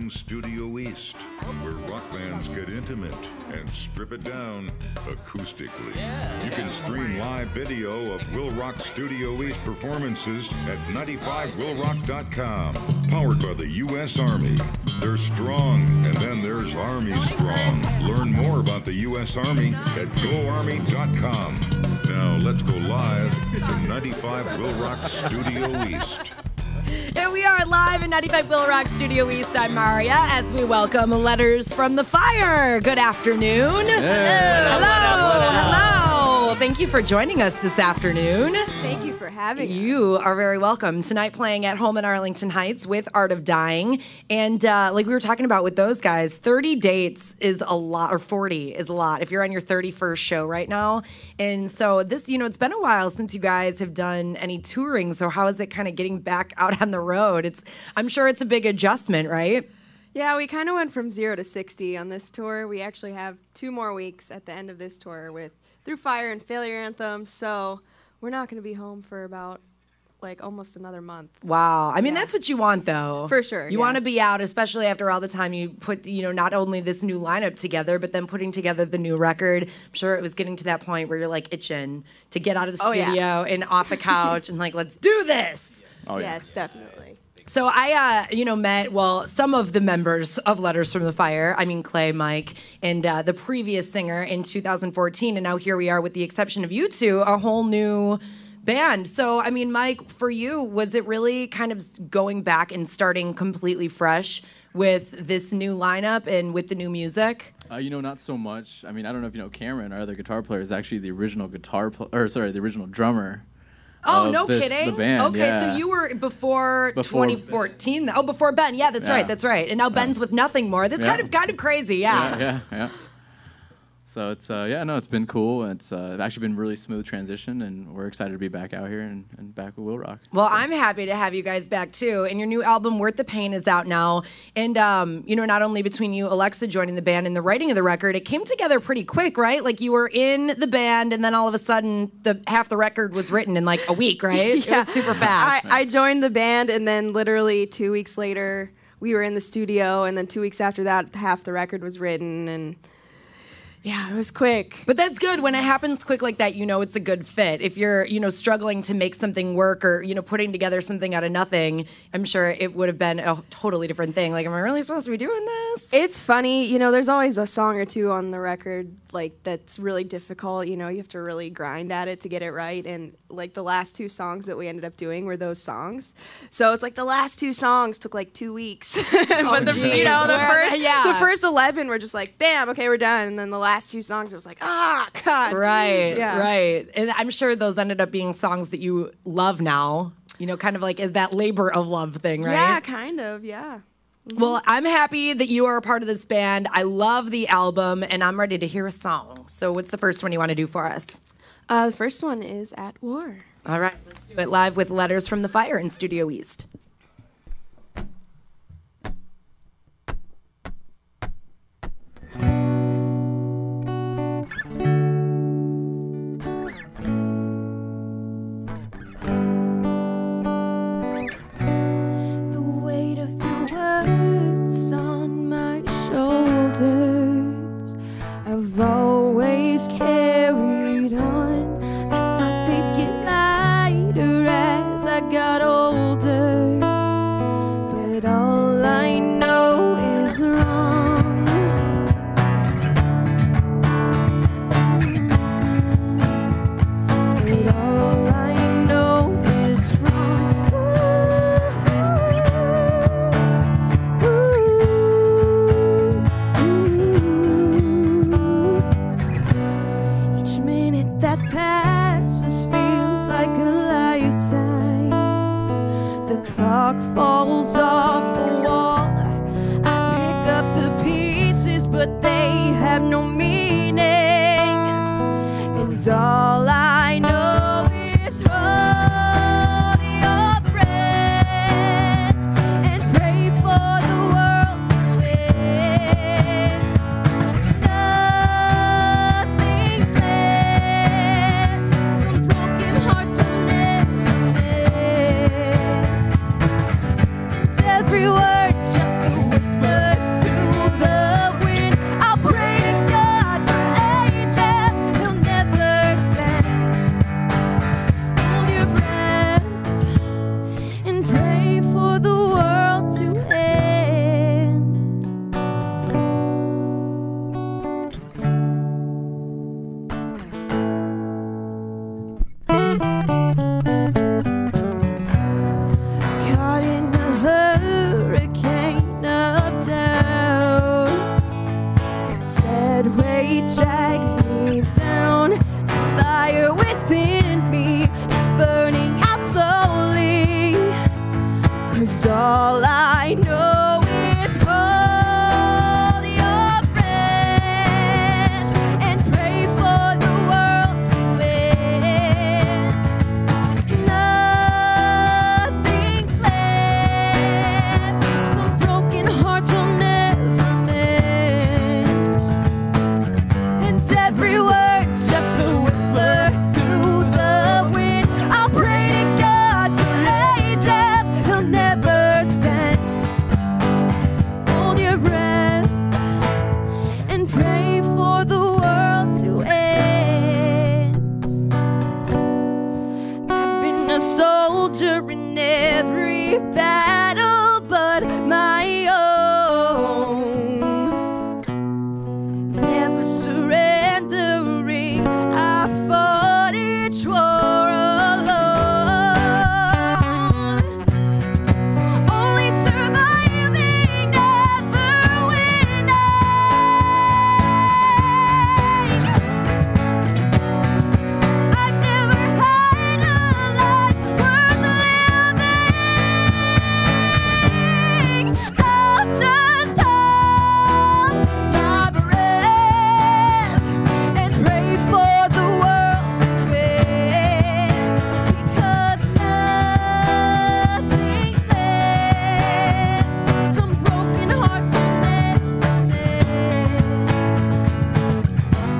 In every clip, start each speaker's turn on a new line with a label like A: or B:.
A: Studioeast, where rock bands get intimate and strip it down acoustically. You can stream live video of WIIL Rock Studioeast performances at 95willrock.com. Powered by the U.S. Army. They're strong, and then there's Army Strong. Learn more about the U.S. Army at goarmy.com. Now let's go live to 95 WIIL Rock Studioeast.
B: And we are live in 95 WIIL Rock Studioeast. I'm Marija as we welcome Letters from the Fire. Good afternoon. Hello. Thank you for joining us this afternoon.
C: Thank you for having us.
B: You are very welcome. Tonight playing at home in Arlington Heights with Art of Dying. And like we were talking about with those guys, 30 dates is a lot, or 40 is a lot if you're on your 31st show right now. And so this, it's been a while since you guys have done any touring. So how is it kind of getting back out on the road? I'm sure it's a big adjustment, right?
C: Yeah, we kind of went from 0 to 60 on this tour. We actually have 2 more weeks at the end of this tour with Through Fire and Failure Anthem. So we're not going to be home for about almost another month.
B: Wow. I mean, that's what you want, though.
C: For sure.
B: You want to be out, especially after all the time you put, not only this new lineup together, but then putting together the new record. I'm sure it was getting to that point where you're itching to get out of the studio and off the couch and let's do this.
C: Oh, yes, definitely.
B: So I, met, some of the members of Letters from the Fire. I mean, Clay, Mike, and the previous singer in 2014. And now here we are with the exception of you two, a whole new band. So, I mean, Mike, for you, was it really kind of going back and starting completely fresh with this new lineup and with the new music?
D: Not so much. I mean, I don't know if you know Cameron, our other guitar player, is actually the original the original drummer.
B: Oh, no kidding?
D: The band,
B: okay,
D: yeah.
B: so you were before 2014. Oh, before Ben. Yeah, that's right. That's right. And now Ben's with Nothing More. That's kind of crazy. Yeah.
D: Yeah. So it's it's been cool. It's actually been really smooth transition, and we're excited to be back out here and back with WIIL Rock.
B: Well, I'm happy to have you guys back too. And your new album, Worth the Pain, is out now. And not only between you, Alexa, joining the band and the writing of the record, it came together pretty quick, right? You were in the band, and then all of a sudden, half the record was written in a week, right?
C: Yeah.
B: It was super fast.
C: I joined the band, and then literally 2 weeks later, we were in the studio, and then 2 weeks after that, half the record was written, and yeah, it was quick.
B: But that's good. When it happens quick like that, it's a good fit. If you're, struggling to make something work or, putting together something out of nothing, I'm sure it would have been a totally different thing. Am I really supposed to be doing this?
C: It's funny. There's always a song or two on the record, that's really difficult. You have to really grind at it to get it right. And, the last 2 songs that we ended up doing were those songs. So it's the last 2 songs took 2 weeks. But the first 11 were just bam, okay, we're done. And then the last 2 songs, it was God.
B: Right, right. And I'm sure those ended up being songs that you love now. Kind of is that labor of love thing, right?
C: Yeah, kind of, yeah. Mm-hmm.
B: Well, I'm happy that you are a part of this band. I love the album, and I'm ready to hear a song. So what's the first one you want to do for us?
C: The first one is At War.
B: All right, let's do it live with Letters from the Fire in Studioeast.
E: I've always carried on. I thought they'd get lighter as I got older, but all I know is wrong. But all I know is wrong. Each minute that passes feels like a lifetime. The clock falls off the wall. I pick up the pieces, but they have no meaning. And all I know is hold your breath and pray for the world to end. Nothing's left. Some broken hearts will never mend. And every word's just a whisper. 'cause all I know is hold your breath and pray for the world to end. Nothing's left, some broken hearts will never mend, and every word's just a whisper to the wind. I'll pray to God for angels He'll never send. Hold your breath and pray for the world to end. I've been a soldier in every battle but my own, never surrendering. I fought each war alone, only surviving, never winning. I've never had a life worth living. I'll just hold my breath and pray for the world to end, because nothing's left, some broken hearts will never mend,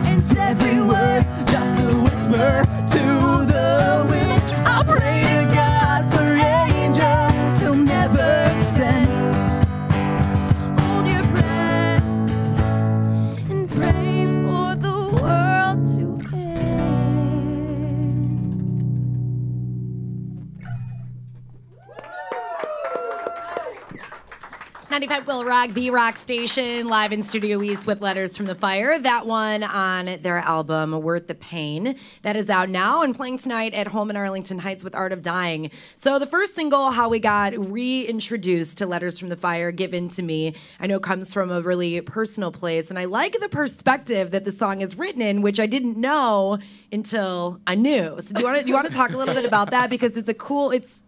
E: and every word just a whisper to the wind. I'll pray to God for angels He'll never send. Hold your breath and pray for the world to end.
B: 95 WIIL Rock, the rock station, live in Studioeast with Letters from the Fire. That one on their album, Worth the Pain. That is out now and playing tonight at home in Arlington Heights with Art of Dying. So the first single, How We Got reintroduced to Letters from the Fire, Given to Me, I know comes from a really personal place. And I like the perspective that the song is written in, which I didn't know until I knew. So do you want to talk a little bit about that? Because it's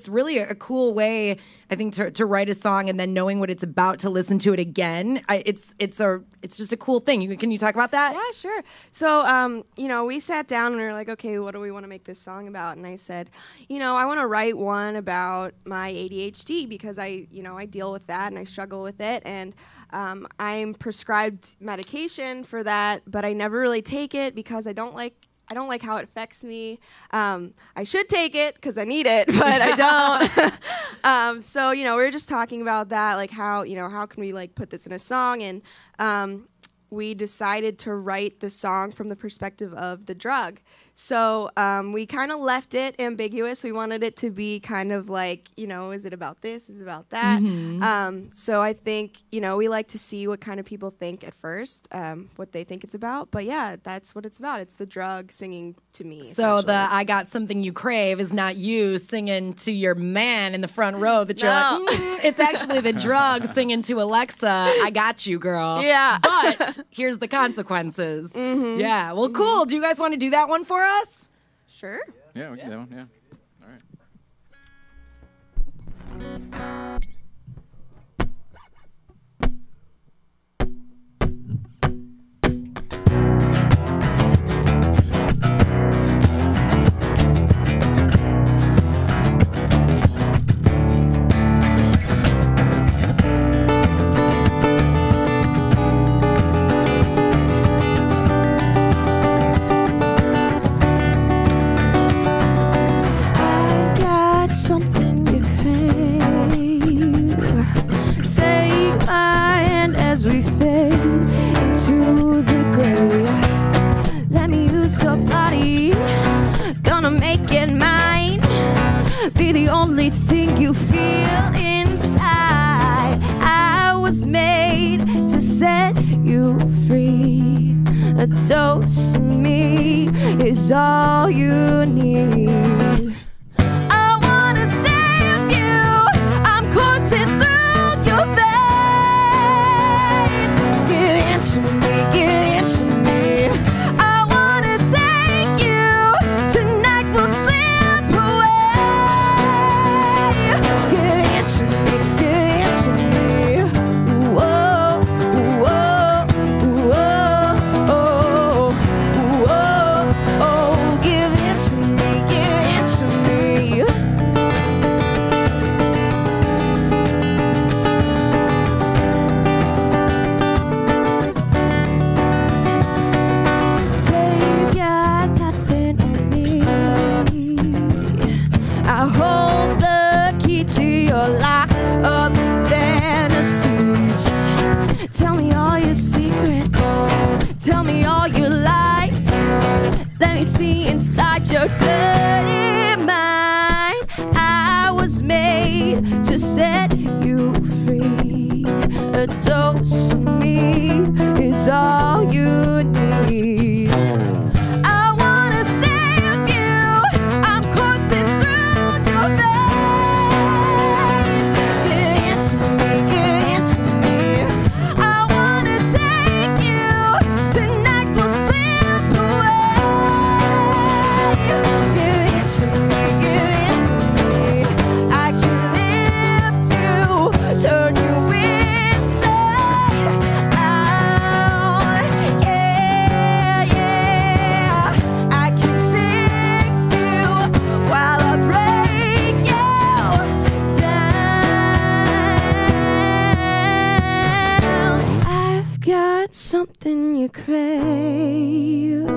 B: really a cool way, I think, to write a song and then knowing what it's about to listen to it again. It's just a cool thing. Can you talk about that?
C: Yeah, sure. So, we sat down and we were like, okay, what do we want to make this song about? And I said, I want to write one about my ADHD because I deal with that and I struggle with it. And I'm prescribed medication for that, but I never really take it because I don't like how it affects me. I should take it because I need it, but I don't. So, we were just talking about that, like how can we like put this in a song? And we decided to write the song from the perspective of the drug. So we kind of left it ambiguous. We wanted it to be kind of like, is it about this? Is it about that? Mm-hmm. So I think, we like to see what kind of people think at first, what they think it's about. But yeah, that's what it's about. It's the drug singing to me.
B: So the I Got Something You Crave is not you singing to your man in the front row that you're like, it's actually the drug singing to Alexa, I got you, girl.
C: Yeah.
B: But here's the consequences. Mm-hmm. Yeah. Well, cool. Do you guys want to do that one for us?
C: Sure.
D: Yeah, we can do that one. Yeah. All right.
E: Something you crave. Take my hand as we fade into the grave. Let me use your body, gonna make it mine. Be the only thing you feel inside. I was made to set you free. A dose of me is all you need. need to set you free. A dose of me is all you need. I wanna save you. I'm coursing through your veins. Get into me, get into me. I wanna take you. Tonight we'll slip away. Get into me, get into me. I can lift you, turn you inside out. Yeah, yeah. I can fix you while I break you down. I've got something you crave.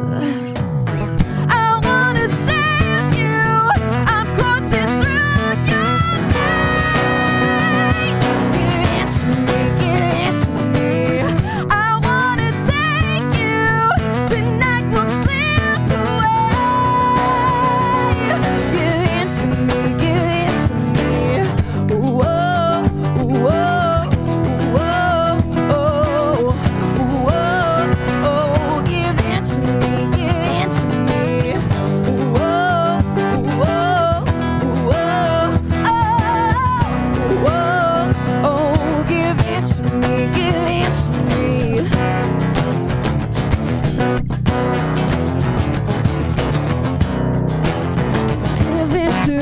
E: I wanna save you. I'm coursing through your veins. Get into me, get into me. I wanna take you. Tonight we'll slip away. Get into me, get into me. Whoa, whoa, whoa, whoa, whoa. Give into me, give into me. Whoa, whoa, whoa, oh, give into me, give into me. Give into.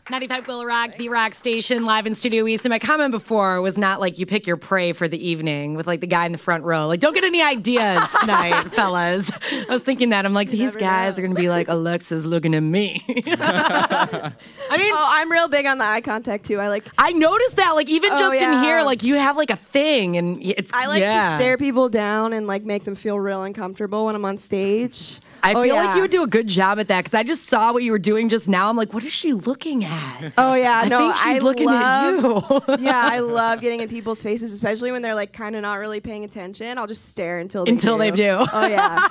B: 95 WIIL Rock, the rock station, live in Studioeast. And my comment before was not like you pick your prey for the evening with like the guy in the front row. Like, don't get any ideas tonight, fellas. I was thinking that. I'm like, these guys are going to be like, Alexa's looking at me. I mean,
C: Oh, I'm real big on the eye contact too.
B: I noticed that, like, even
C: Oh,
B: just in
C: yeah.
B: here, like, you have like a thing, and it's.
C: I like
B: yeah.
C: to stare people down and like make them feel real uncomfortable when I'm on stage.
B: I feel like
C: yeah.
B: you would do a good job at that because I just saw what you were doing just now. I'm like, what is she looking at?
C: Oh yeah,
B: I
C: no,
B: think she's looking at you.
C: Yeah, I love getting in people's faces, especially when they're like kind of not really paying attention. I'll just stare until they do. Oh yeah, yeah.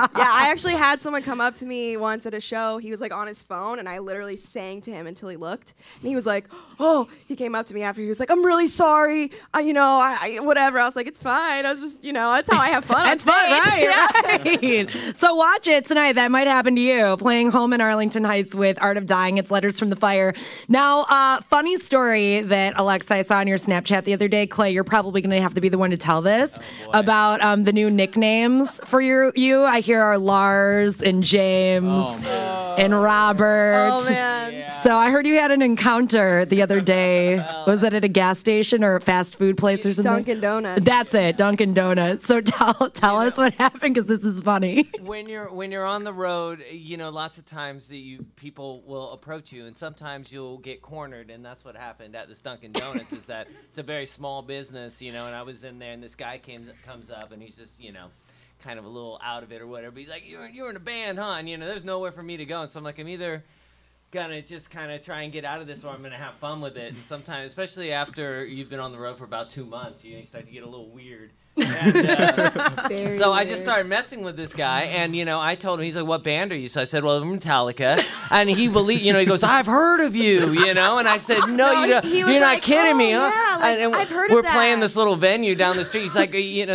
C: I actually had someone come up to me once at a show. He was like on his phone, and I literally sang to him until he looked, and he was like, "Oh." He came up to me after. He was like, "I'm really sorry. I whatever." I was like, "It's fine." I was just, that's how I have fun.
B: That's
C: on
B: fun,
C: stage.
B: right? Right. So watch it tonight. That might happen to you. Playing home in Arlington Heights with Art of Dying. It's Letters from the Fire. Now, funny story that Alexa, I saw on your Snapchat the other day. Clay, you're probably going to have to be the one to tell this about the new nicknames for you. I hear are Lars and James and Robert.
C: Oh man.
B: So I heard you had an encounter the other day. Was it at a gas station or a fast food place or something?
C: Dunkin' Donuts.
B: That's it, Dunkin' Donuts. So tell us what happened because this is funny.
F: When you're on the road, lots of times people will approach you, and sometimes you'll get cornered, and that's what happened at this Dunkin' Donuts. Is that it's a very small business, and I was in there, and this guy comes up, and he's just kind of a little out of it or whatever. But he's like, "You're in a band, huh?" And there's nowhere for me to go, and so I'm like, I'm either gonna just kind of try and get out of this, or I'm gonna have fun with it. And sometimes, especially after you've been on the road for about 2 months, you start to get a little weird. And, so I just started messing with this guy, and I told him, he's like, "What band are you?" So I said, "Well, I'm Metallica," and he believed, he goes, "I've heard of you," and I said, "No, you don't,
C: he was
F: you're not
C: like,
F: kidding me, huh?"
C: yeah, like,
F: and
C: I've heard of
F: we're
C: that.
F: playing this little venue down the street. He's like, were you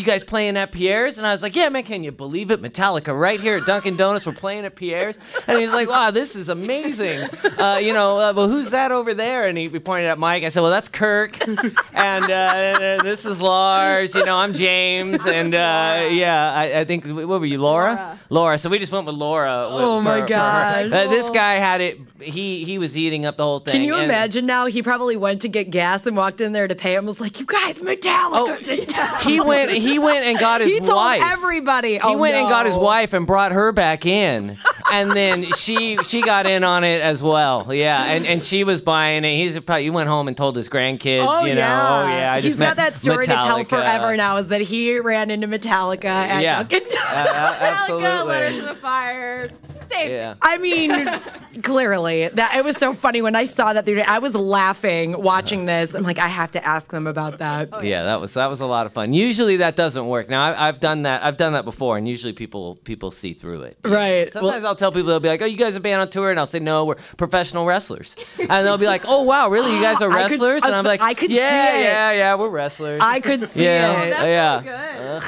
F: guys playing at Pierre's? And I was like, "Yeah, man, can you believe it? Metallica right here at Dunkin' Donuts. We're playing at Pierre's." And he's like, "Wow, this is amazing." Well, who's that over there? And he pointed at Mike. I said, "Well, that's Kirk, and this is Lars. I'm James, and I think what were you, Laura? Laura. So we just went with Laura.
B: Oh my gosh!
F: This guy had it. He was eating up the whole thing.
B: Can you imagine now? He probably went to get gas and walked in there to pay him. Was like, "You guys, Metallica's in town."
F: He went and got his wife.
B: He told everybody.
F: He went and got his wife and brought her back in, and then she got in on it as well. Yeah, and she was buying it. He went home and told his grandkids.
B: Oh yeah.
F: He's
B: got that story to tell
F: Metallica.
B: forever now. Is that he ran into Metallica at Dunkin' Donuts?
F: Absolutely.
C: Metallica, Letters from the Fire, tape.
F: Yeah.
B: I mean, clearly, that it was so funny when I saw that the other day. I was laughing watching this. I'm like, I have to ask them about that.
F: Yeah, that was a lot of fun. Usually that doesn't work. Now I've done that before, and usually people see through it.
B: Right.
F: Sometimes I'll tell people, they'll be like, "Oh, you guys are band on tour," and I'll say, "No, we're professional wrestlers," and they'll be like, "Oh, wow, really? You guys are wrestlers?" And I'm like,
B: I could
F: "Yeah,
B: see it.
F: yeah, we're wrestlers."
B: I could see
F: Yeah.
B: it.
C: That's
F: Yeah.
C: really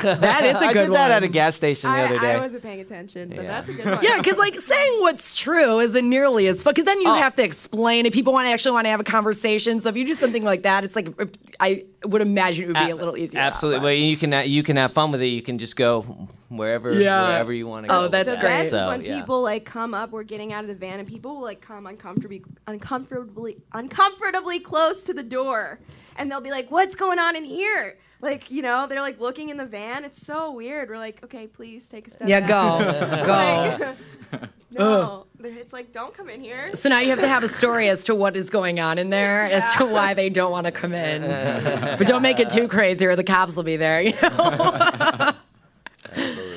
C: good.
B: That is a
F: I
B: good
F: did that
B: one.
F: at a gas station the other day.
C: I wasn't paying attention, but
F: Yeah.
C: that's a good one.
B: Yeah, because like saying what's true isn't nearly as fun. Because then you have to explain it. People want to have a conversation. So if you do something like that, it's like I would imagine it would be a little easier.
F: Absolutely. Well, you can have fun with it. You can just go wherever you want to go.
B: Oh, that's
C: The
B: great.
C: best is
F: So,
C: when
F: yeah.
C: people like come up. We're getting out of the van, and people will like come uncomfortably close to the door, and they'll be like, "What's going on in here?" Like, you know, they're like looking in the van. It's so weird. We're like, "Okay, please take a step
B: Yeah,
C: back."
B: go.
C: Like, no, it's like, don't come in here.
B: So now you have to have a story as to what is going on in there, as to why they don't want to come in. But don't make it too crazy, or the cops will be there. You know.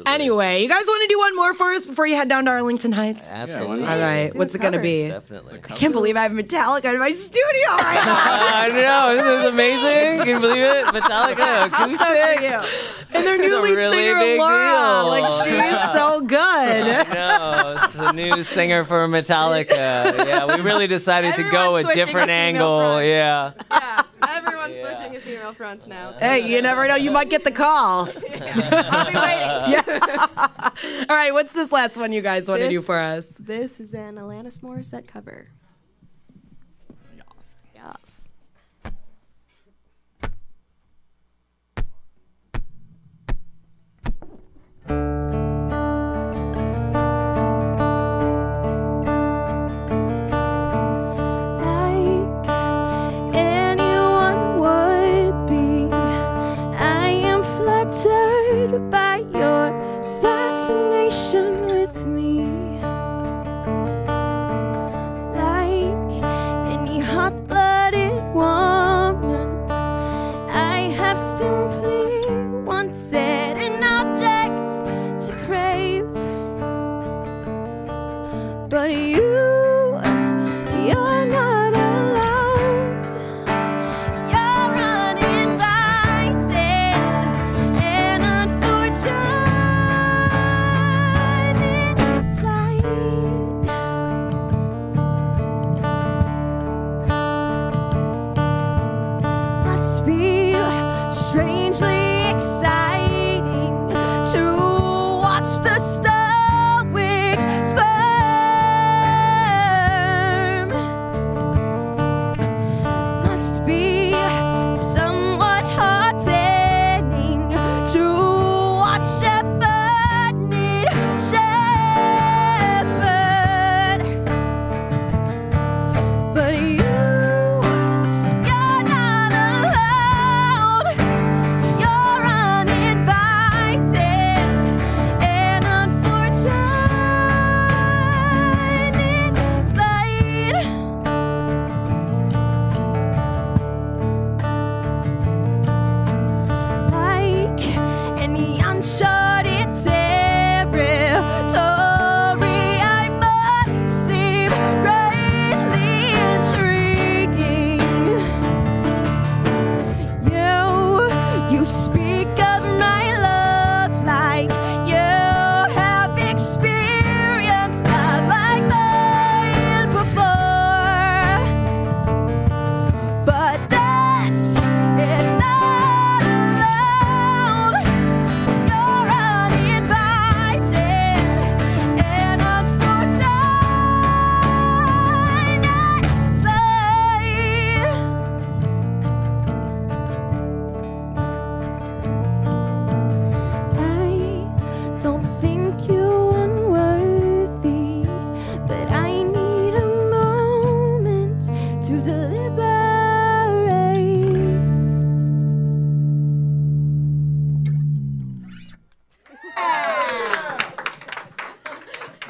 B: Anyway, you guys want to do one more for us before you head down to Arlington Heights?
F: Absolutely.
B: All right,
C: Let's do
B: what's
C: a
B: it gonna
C: cover.
B: be?
F: Definitely.
B: I can't believe I have Metallica in my studio right now.
F: I know, this is amazing. Can you believe it? Metallica, acoustic.
C: For you.
B: And their new
F: a
B: lead
F: really
B: singer,
F: big
B: Laura.
F: deal.
B: Like, she's so good.
F: No, it's the new singer for Metallica. Yeah, we really decided to go a
C: Everyone's switching
F: different
C: to female
F: angle.
C: fronts.
F: Yeah.
C: Yeah, everyone's switching to female fronts now.
B: Hey, you never know. You might get the call.
C: I'll be waiting.
B: All right, what's this last one you guys want to do
C: This-
B: for us?
C: This is an Alanis Morissette cover. Yes.
E: Like anyone would be, I am flattered by your fascination with me. Like any hot-blooded woman, I have simply wanted an object to crave. But you're not allowed. You're uninvited and unfortunate slide. Must be strangely exciting to watch the stoic squirm. Must be somewhat heartening to watch shepherd need shepherd. But you're not allowed. You're uninvited and unfortunate slide. Like any uncharted territory, I must seem greatly intriguing. You speak of my love like you have experienced love like mine before. But this is not allowed. You're uninvited and unfortunate slave. I don't think you unworthy, but I need a moment to deliberate.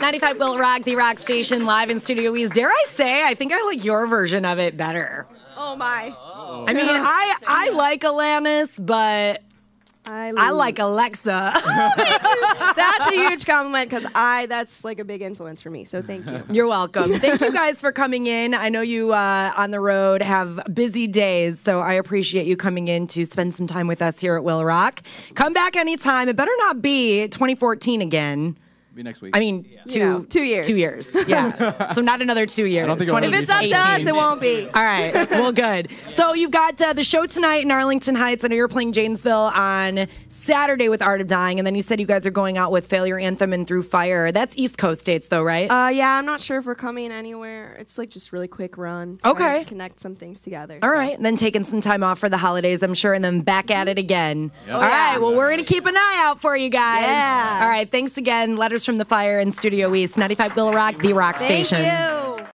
B: 95 Will Rock, the rock station, live in Studioeast. Dare I say, I think I like your version of it better.
C: Oh my.
B: I mean, I like Alanis, but I like Alexa.
C: That's a huge compliment because that's like a big influence for me. So thank you.
B: You're welcome. Thank you guys for coming in. I know you on the road have busy days, so I appreciate you coming in to spend some time with us here at WIIL Rock. Come back anytime. It better not be 2014 again.
D: Be next week.
B: I mean, 2
C: years.
B: 2 years. Yeah. So not another 2 years.
D: I don't think
C: If it's up to us, it won't be.
B: All right. Well, good. So you've got the show tonight in Arlington Heights. I know you're playing Janesville on Saturday with Art of Dying, and then you said you guys are going out with Failure Anthem and Through Fire. That's East Coast dates, though, right?
C: Yeah, I'm not sure if we're coming anywhere. It's like just really quick run.
B: Okay.
C: Trying to connect some things together.
B: All right. Then taking some time off for the holidays, I'm sure, and then back at it again.
D: Yep.
B: All right. Well, we're going to keep an eye out for you guys.
C: Yeah.
B: All right. Thanks again. Letters from the Fire and Studioeast. 95 WIIL Rock, the rock
C: Thank
B: station.
C: you.